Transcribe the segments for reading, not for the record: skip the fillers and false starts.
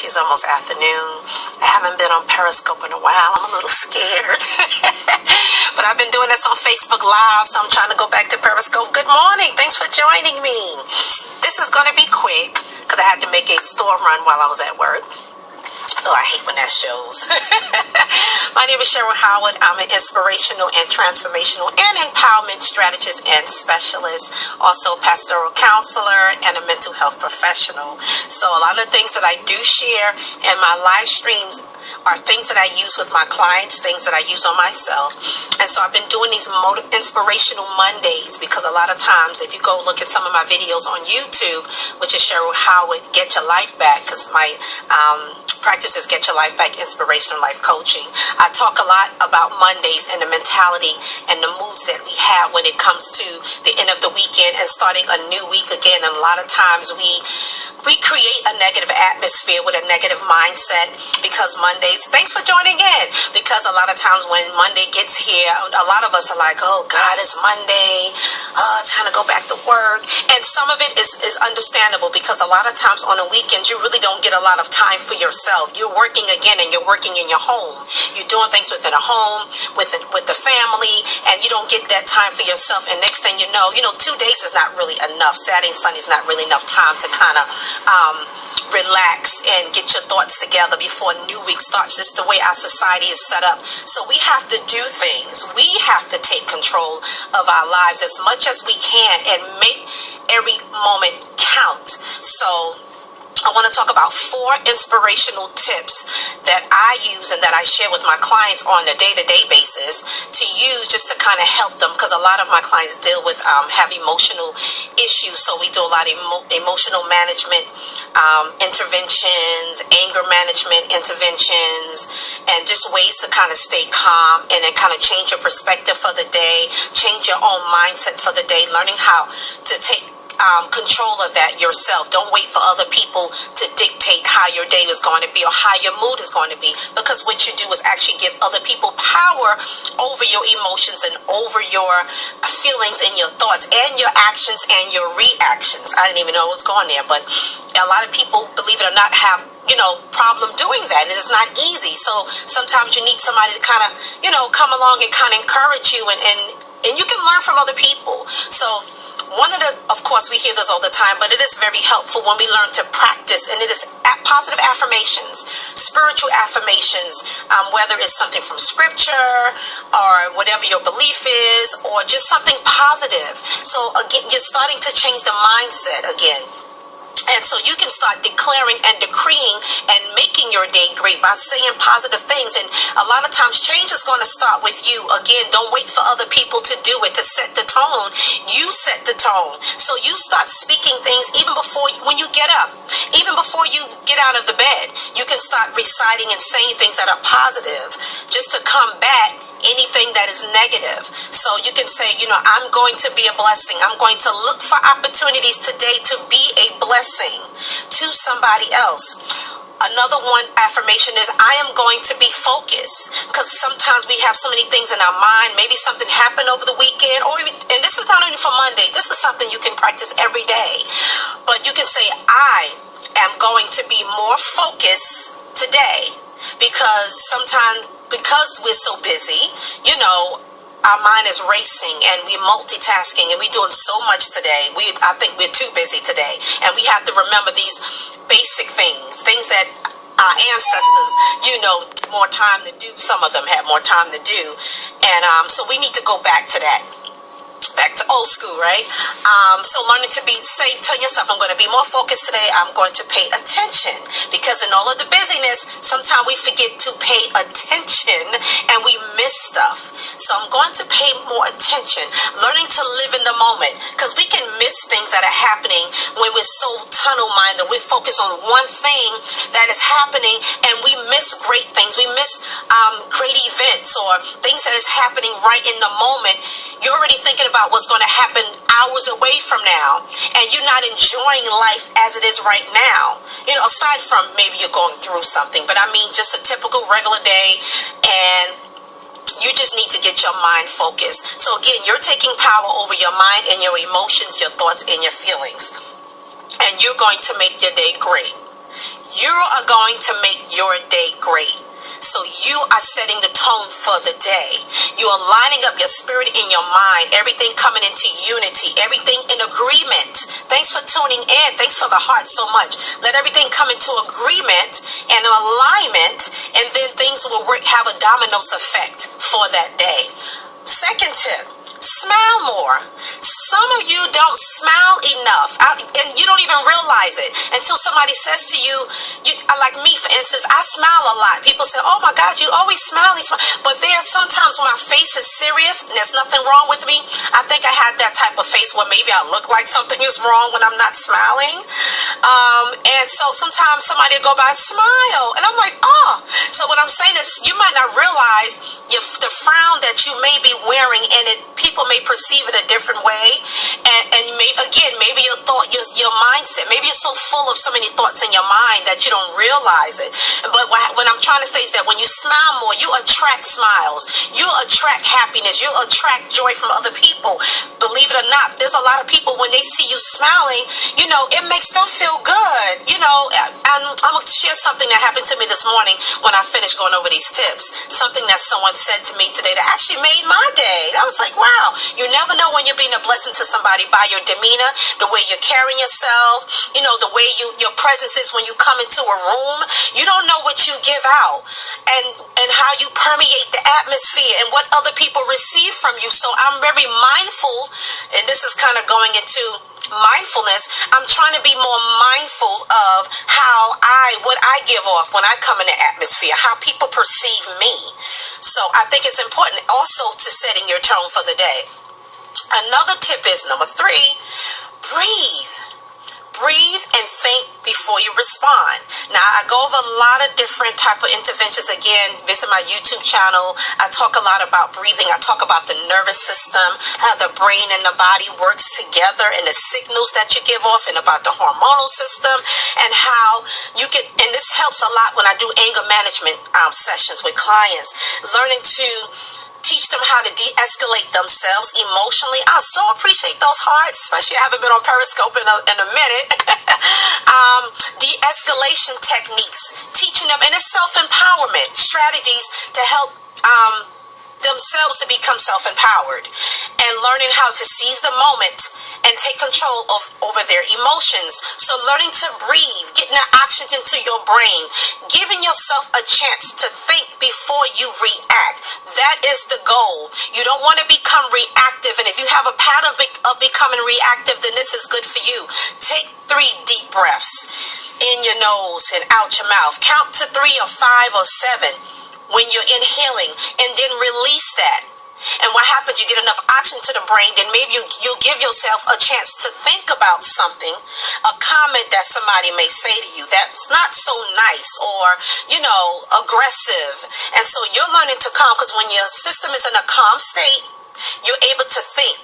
actually it's almost afternoon. I haven't been on Periscope in a while. I'm a little scared. But I've been doing this on Facebook Live, so I'm trying to go back to Periscope. Good morning. Thanks for joining me. This is going to be quick because I had to make a store run while I was at work. Oh, I hate when that shows. My name is Cheryl Howard. I'm an inspirational and transformational and empowerment strategist and specialist, also pastoral counselor and a mental health professional. So a lot of the things that I do share in my live streams are things that I use with my clients, things that I use on myself. And so I've been doing these inspirational Mondays because a lot of times if you go look at some of my videos on YouTube, which is Cheryl Howard, Get Your Life Back, because my practice is Get Your Life Back Inspirational Life Coaching. I talk a lot about Mondays and the mentality and the moods that we have when it comes to the end of the weekend and starting a new week again. And a lot of times we create a negative atmosphere with a negative mindset because Mondays, thanks for joining in, because a lot of times when Monday gets here, a lot of us are like, oh God, it's Monday, trying to go back to work. And some of it is understandable because a lot of times on the weekends, you really don't get a lot of time for yourself. You're working again and you're working in your home. You're doing things within a home, with the family, and you don't get that time for yourself. And next thing you know, 2 days is not really enough. Saturday and Sunday is not really enough time to kind of relax and get your thoughts together before a new week starts. Just the way our society is set up. So we have to do things. We have to take control of our lives as much as we can and make every moment count. So I want to talk about 4 inspirational tips that I use and that I share with my clients on a day-to-day basis to use just to kind of help them, because a lot of my clients deal with have emotional issues. So we do a lot of emotional management interventions, anger management interventions, and just ways to kind of stay calm and then kind of change your perspective for the day, change your own mindset for the day, learning how to take control of that yourself. Don't wait for other people to dictate how your day is going to be or how your mood is going to be, because what you do is actually give other people power over your emotions and over your feelings and your thoughts and your actions and your reactions. I didn't even know it was going there, but a lot of people, believe it or not, have problem doing that. It is not easy. So sometimes you need somebody to kind of come along and kind of encourage you, and you can learn from other people. So of course, we hear this all the time, but it is very helpful when we learn to practice, and it is positive affirmations, spiritual affirmations, whether it's something from scripture or whatever your belief is, or just something positive. So again, you're starting to change the mindset again. And so you can start declaring and decreeing and making your day great by saying positive things. And a lot of times change is going to start with you. Again, don't wait for other people to do it, to set the tone. You set the tone. So you start speaking things even before, when you get up, even before you get out of the bed, you can start reciting and saying things that are positive just to combat anything that is negative. So you can say, I'm going to be a blessing. I'm going to look for opportunities today to be a blessing to somebody else. Another one affirmation is, I am going to be focused, because sometimes we have so many things in our mind. Maybe something happened over the weekend, and this is not only for Monday. This is something you can practice every day. But you can say, I am going to be more focused today, because we're so busy, our mind is racing and we're multitasking and we're doing so much today. I think we're too busy today. And we have to remember these basic things that our ancestors, more time to do. Some of them had more time to do. And so we need to go back to that. Back to old school, right? So learning to tell yourself, I'm going to be more focused today. I'm going to pay attention, because in all of the busyness, sometimes we forget to pay attention and we miss stuff. So I'm going to pay more attention, learning to live in the moment, because we can miss things that are happening when we're so tunnel-minded. We focus on one thing that is happening and we miss great things. We miss great events or things that is happening right in the moment. You're already thinking about what's going to happen hours away from now, and you're not enjoying life as it is right now. Aside from maybe you're going through something, but I mean just a typical regular day, and you just need to get your mind focused. So again, you're taking power over your mind and your emotions, your thoughts, and your feelings, and you're going to make your day great. You are going to make your day great. So you are setting the tone for the day. You are lining up your spirit and your mind, everything coming into unity, everything in agreement. Thanks for tuning in. Thanks for the heart so much. Let everything come into agreement and alignment, and then things will have a dominoes effect for that day. Second tip, smile more. Some of you don't smile enough, and you don't even realize it until somebody says to you, like me, for instance, I smile a lot. People say, oh my God, you always smile. But there are sometimes when my face is serious and there's nothing wrong with me. I think I have that type of face where maybe I look like something is wrong when I'm not smiling. And so sometimes somebody will go by, smile. And I'm like, oh. So what I'm saying is, you might not realize the frown that you may be wearing, and people may perceive it a different way. And maybe your thought, your mindset, maybe you're so full of so many thoughts in your mind that you don't realize it. But what I'm trying to say is that when you smile more, you attract smiles, you attract happiness, you attract joy from other people. Believe it or not, there's a lot of people, when they see you smiling, it makes them feel good. I'm going to share something that happened to me this morning when I finished going over these tips. Something that someone said to me today that actually made my day. I was like, wow, you never know when you're being a blessing to somebody by your demeanor, the way you're carrying yourself, the way your presence is when you come into a room. You don't know what you give out, and how you permeate the atmosphere and what other people receive from you. So I'm very mindful, and this is kind of going into mindfulness. I'm trying to be more mindful of what I give off when I come in the atmosphere, how people perceive me. So I think it's important also to setting your tone for the day. Another tip is number 3, breathe. Breathe and think before you respond. Now, I go over a lot of different type of interventions. Again, visit my YouTube channel. I talk a lot about breathing. I talk about the nervous system, how the brain and the body works together, and the signals that you give off, and about the hormonal system, and how you can, and this helps a lot when I do anger management sessions with clients, learning to teach them how to de-escalate themselves emotionally. I so appreciate those hearts, especially I haven't been on Periscope in a minute. De-escalation techniques, teaching them, and it's self-empowerment strategies to help themselves to become self-empowered, and learning how to seize the moment and take control over their emotions. So learning to breathe, getting that oxygen to your brain, giving yourself a chance to think before you react. That is the goal. You don't want to become reactive, and if you have a pattern of becoming reactive, then this is good for you. Take 3 deep breaths in your nose and out your mouth. Count to 3 or 5 or 7 when you're inhaling, and then release that. And what happens, you get enough oxygen to the brain, then maybe you'll give yourself a chance to think about something, a comment that somebody may say to you that's not so nice or, aggressive. And so you're learning to calm, because when your system is in a calm state, you're able to think.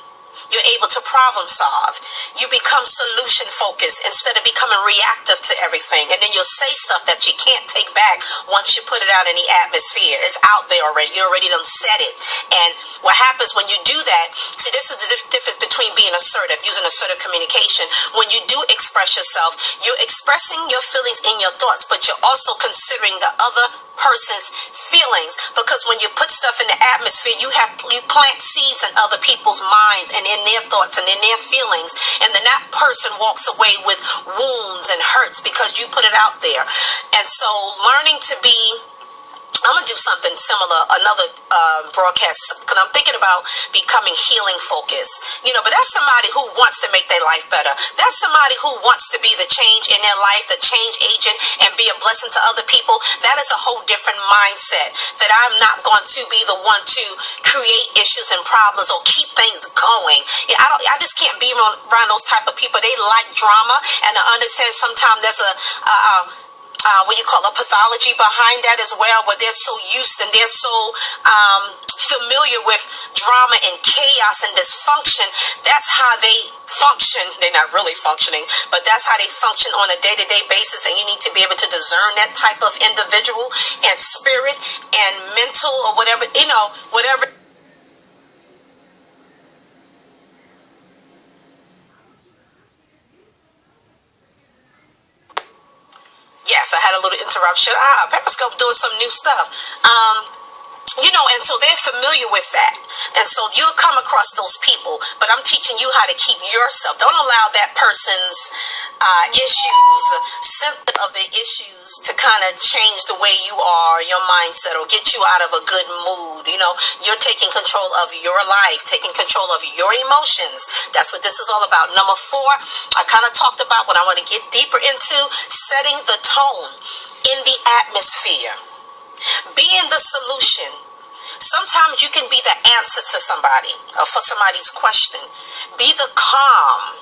You're able to problem solve. You become solution focused instead of becoming reactive to everything. And then you'll say stuff that you can't take back once you put it out in the atmosphere. It's out there already. You already done said it. And what happens when you do that, see, this is the difference between being assertive, using assertive communication. When you do express yourself, you're expressing your feelings and your thoughts, but you're also considering the other person's feelings, because when you put stuff in the atmosphere, you plant seeds in other people's minds and in their thoughts and in their feelings, and then that person walks away with wounds and hurts because you put it out there. And so learning to be, I'm going to do something similar, another broadcast, because I'm thinking about becoming healing focused. But that's somebody who wants to make their life better. That's somebody who wants to be the change in their life, the change agent, and be a blessing to other people. That is a whole different mindset, that I'm not going to be the one to create issues and problems or keep things going. I just can't be around those type of people. They like drama, and I understand sometimes there's a pathology behind that as well, where they're so used and they're so familiar with drama and chaos and dysfunction. That's how they function. They're not really functioning, but that's how they function on a day-to-day basis, and you need to be able to discern that type of individual and spirit and mental or whatever, whatever. Yes, So I had a little interruption. Periscope doing some new stuff. And so they're familiar with that. And so you'll come across those people, but I'm teaching you how to keep yourself. Don't allow that person's issues, symptom of their issues, to kind of change the way you are, your mindset, or get you out of a good mood. You're taking control of your life, taking control of your emotions. That's what this is all about. Number 4, I kind of talked about what I want to get deeper into, setting the tone in the atmosphere. Being the solution. Sometimes you can be the answer to somebody or for somebody's question. Be the calm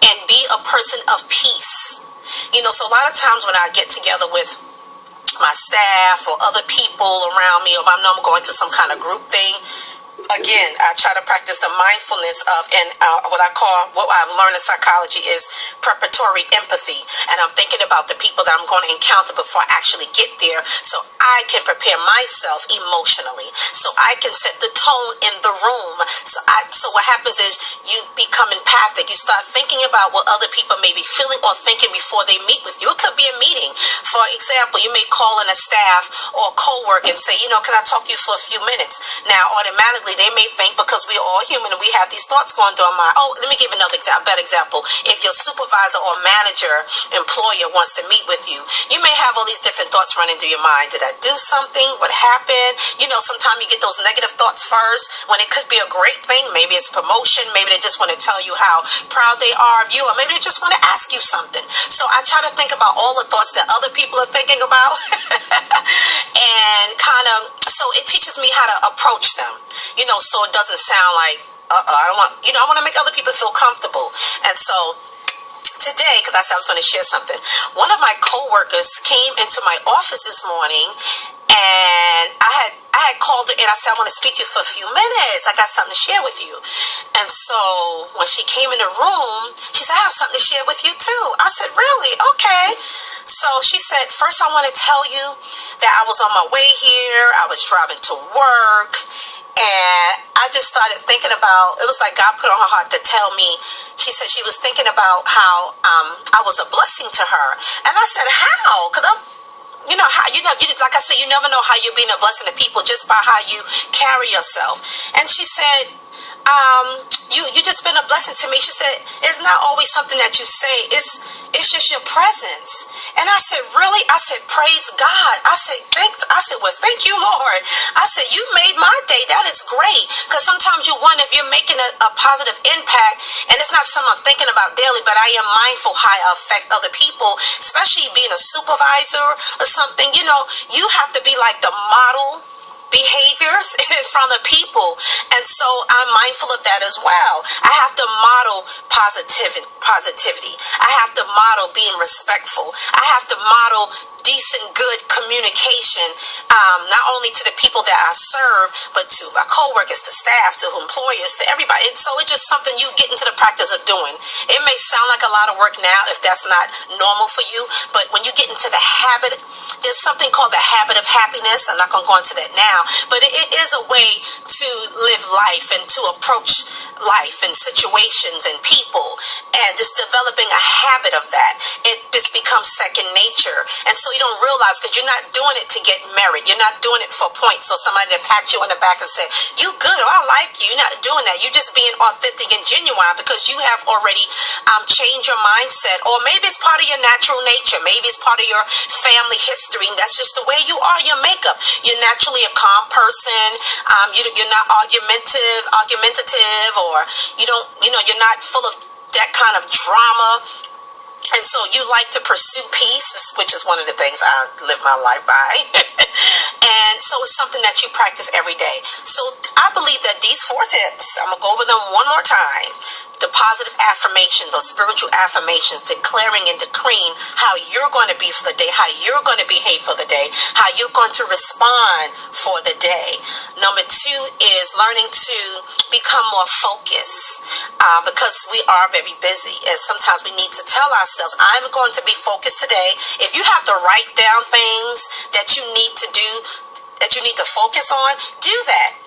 and be a person of peace. So a lot of times when I get together with my staff or other people around me, or if I know I'm going to some kind of group thing, again, I try to practice the mindfulness of, and what I've learned in psychology is preparatory empathy. And I'm thinking about the people that I'm going to encounter before I actually get there, so I can prepare myself emotionally, so I can set the tone in the room. So what happens is you become empathic. You start thinking about what other people may be feeling or thinking before they meet with you. It could be a meeting. For example, you may call in a staff or a co-worker and say, can I talk to you for a few minutes? Now, automatically, they may think, because we're all human and we have these thoughts going through our mind. Let me give another better example. If your supervisor or manager, employer wants to meet with you, you may have all these different thoughts running through your mind. Did I do something? What happened? Sometimes you get those negative thoughts first when it could be a great thing. Maybe it's promotion. Maybe they just want to tell you how proud they are of you, or maybe they just want to ask you something. So I try to think about all the thoughts that other people are thinking about and so it teaches me how to approach them, so it doesn't sound like, I want to make other people feel comfortable. And so today, because I said I was going to share something, one of my coworkers came into my office this morning, and I had called her and I said, I want to speak to you for a few minutes. I got something to share with you. And so when she came in the room, she said, I have something to share with you too. I said, really? Okay. So she said, first I want to tell you that I was on my way here. I was driving to work. And I just started thinking about, it was like God put on her heart to tell me. She said she was thinking about how I was a blessing to her. And I said, how? Because like I said, you never know how you're being a blessing to people just by how you carry yourself. And she said, you just been a blessing to me. She said, it's not always something that you say. It's just your presence. And I said, really? I said, praise God. I said, thanks. I said, well, thank you, Lord. I said, you made my day. That is great. Because sometimes you wonder if you're making a positive impact, and it's not something I'm thinking about daily, but I am mindful how I affect other people, especially being a supervisor or something. You have to be like the model behaviors in front of people, and so I'm mindful of that as well. I have to model positivity. I have to model being respectful. I have to model decent, good communication, not only to the people that I serve, but to my coworkers, to staff, to employers, to everybody. And so it's just something you get into the practice of doing. It may sound like a lot of work now if that's not normal for you, but when you get into the habit, there's something called the habit of happiness. I'm not going to go into that now, but it is a way to live life and to approach life and situations and people, and just developing a habit of that. It just becomes second nature. And so you don't realize, because you're not doing it to get merit. You're not doing it for points, so somebody to pat you on the back and say, you good, or I like you. You're not doing that. You're just being authentic and genuine because you have already changed your mindset, or maybe it's part of your natural nature. Maybe it's part of your family history. That's just the way you are, your makeup. You're naturally a calm person. You're not argumentative, or you're not full of that kind of drama. And so you like to pursue peace, which is one of the things I live my life by. And so it's something that you practice every day. So I believe that these 4 tips, I'm going to go over them one more time. The positive affirmations or spiritual affirmations, declaring and decreeing how you're going to be for the day, how you're going to behave for the day, how you're going to respond for the day. Number 2 is learning to become more focused, because we are very busy, and sometimes we need to tell ourselves, I'm going to be focused today. If you have to write down things that you need to do, that you need to focus on, do that.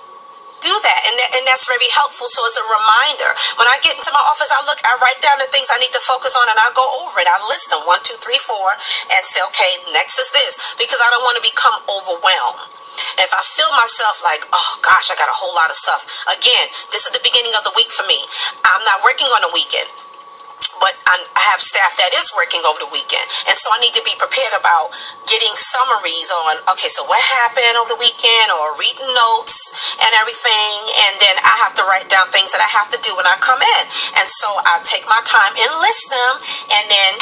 do that, and that's very helpful. So it's a reminder. When I get into my office, I write down the things I need to focus on, and I go over it. I list them 1, 2, 3, 4, and say, okay, next is this, because I don't want to become overwhelmed. If I feel myself like, oh gosh, I got a whole lot of stuff. Again, this is the beginning of the week for me. I'm not working on the weekend, but I have staff that is working over the weekend. And so I need to be prepared about getting summaries on, okay, so what happened over the weekend, or reading notes and everything. And then I have to write down things that I have to do when I come in. And so I take my time and list them. And then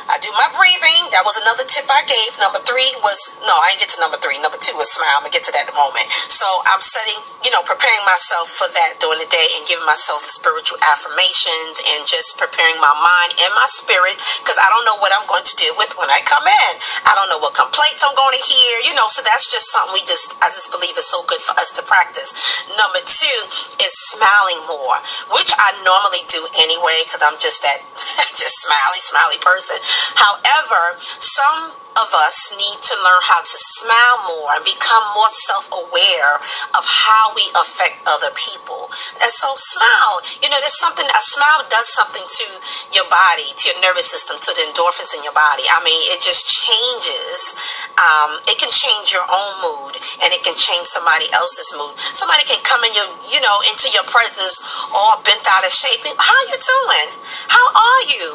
I do my breathing. That was another tip I gave. Number 3 was, no, I didn't get to number 3. Number 2 was smile. I'm going to get to that in a moment. So I'm setting, preparing myself for that during the day, and giving myself spiritual affirmations, and just preparing my mind and my spirit, because I don't know what I'm going to deal with when I come in. I don't know what complaints I'm going to hear, so that's just something I just believe is so good for us to practice. Number 2 is smiling more, which I normally do anyway, because I'm just that just smiley person. However, some of us need to learn how to smile more and become more self-aware of how we affect other people. And so smile, there's something, a smile does something to your body, to your nervous system, to the endorphins in your body. I mean, it just changes. It can change your own mood, and it can change somebody else's mood. Somebody can come in into your presence all bent out of shape. How you doing? How are you?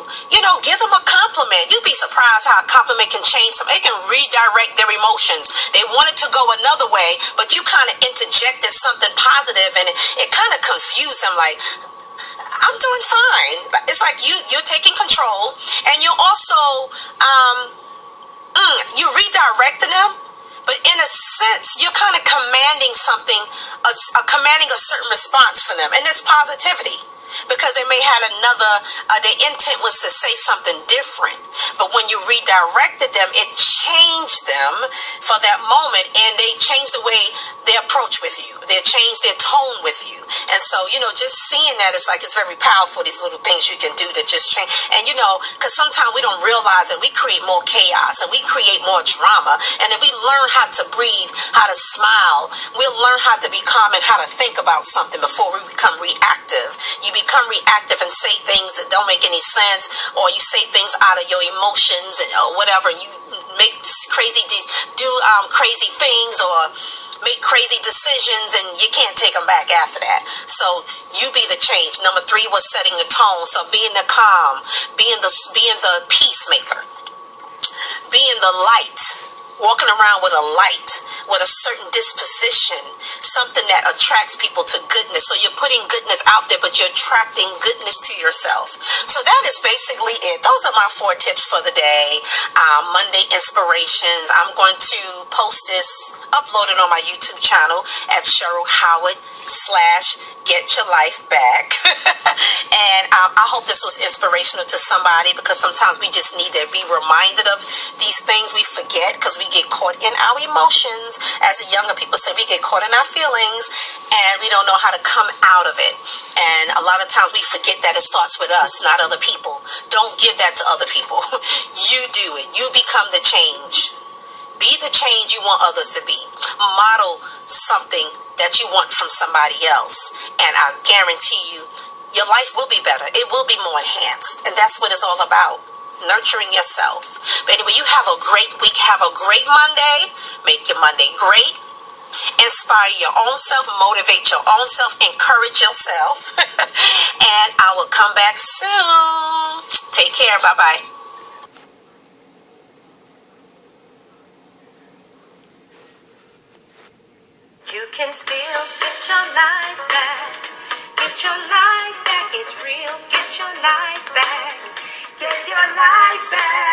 Give them a compliment. You'd be surprised how a compliment can change them. It can redirect their emotions. They wanted to go another way, but you kind of interjected something positive, and it kind of confused them, like, I'm doing fine. It's like you're taking control, and you're also you're redirecting them. But in a sense, you're kind of commanding something, commanding a certain response for them, and it's positivity. Because they may have their intent was to say something different. But when you redirected them, it changed them for that moment, and they changed the way they approach with you. They changed their tone with you. And so, just seeing that, it's like, it's very powerful, these little things you can do to just change. And, because sometimes we don't realize that we create more chaos, and we create more drama. And if we learn how to breathe, how to smile, we'll learn how to be calm and how to think about something before we become reactive. You become reactive and say things that don't make any sense, or you say things out of your emotions or whatever. You make crazy things, or make crazy decisions, and you can't take them back after that. So you be the change. Number 3 was setting the tone. So being the calm, being the peacemaker, being the light, walking around with a light, with a certain disposition, something that attracts people to goodness. So you're putting goodness out there, but you're attracting goodness to yourself. So that is basically it. Those are my 4 tips for the day. Monday inspirations. I'm going to post this, upload it on my YouTube channel at Cheryl Howard /Get Your Life Back. And I hope this was inspirational to somebody, because sometimes we just need to be reminded of these things. We forget because we get caught in our emotions. As the younger people say, we get caught in our feelings, and we don't know how to come out of it. And a lot of times we forget that it starts with us, not other people. Don't give that to other people. You do it. You become the change. Be the change you want others to be. Model something that you want from somebody else, and I guarantee you, your life will be better. It will be more enhanced, and that's what it's all about. Nurturing yourself. But anyway, you have a great week. Have a great Monday. Make your Monday great. Inspire your own self. Motivate your own self. Encourage yourself. And I will come back soon. Take care. Bye-bye. You can still get your life back. Get your life back. It's real. Get your life back. Get your life back.